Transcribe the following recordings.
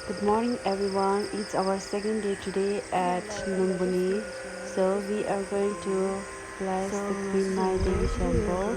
Good morning, everyone. It's our second day today at Lumbuni. So we are going to bless the Queen Mai Devi temple.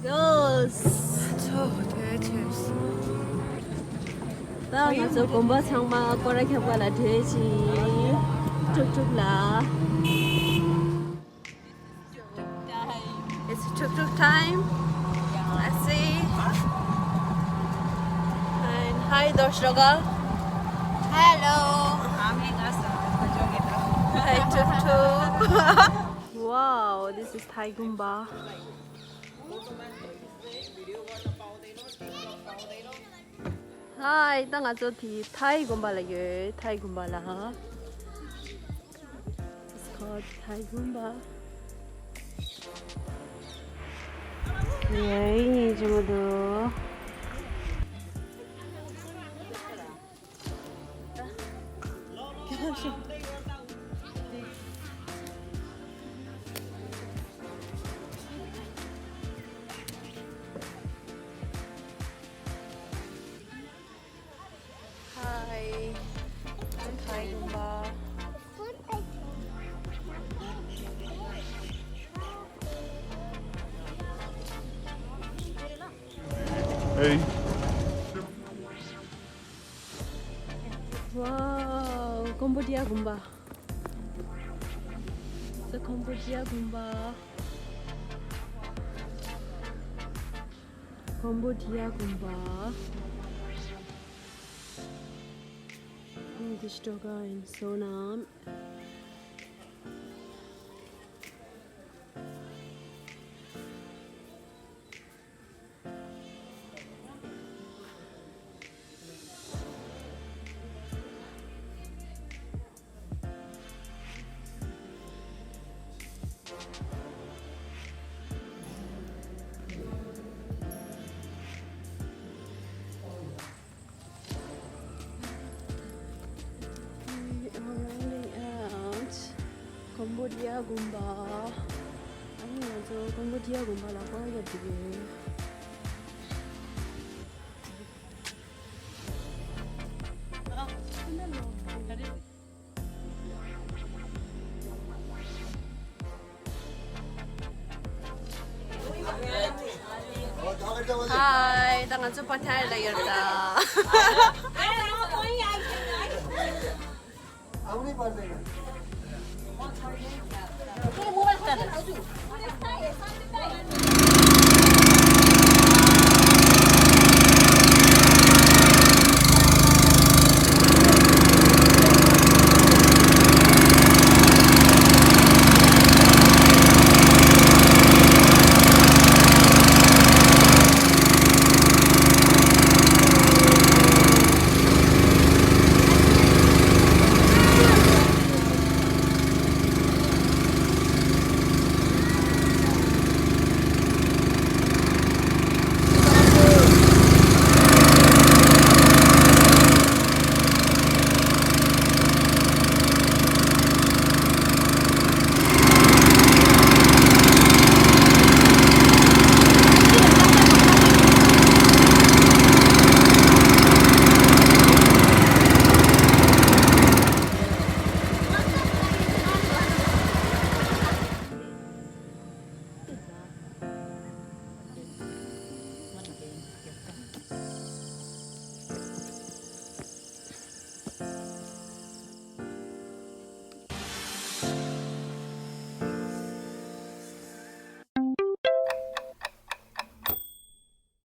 Girls, tao nhà tôi cũng bắt sang mà có ra kẹp gọi là thế chị chúc chúc là it's chúc chúc time. Let's see. And hi Doshroga. Hello. Hi chúc chúc. Wow, this is Thai Gumba. Hi, tao ngã thì Thai Gumba là gì? Thai Gumba là hả? It's called Thai Gumba. Yay, nhìn cho mọi người. Hi, I'm Thai Gumba. Hey. Wow, Cambodia Gumba. The Cambodia Gumba. Cambodia Gumba. This Doga in Sonam. Cambodia Gumba. Anh là cho Cambodia Gumba là có gì vậy? Hi, tangan cepat hai lagi ada. अब नहीं पढ़ देगा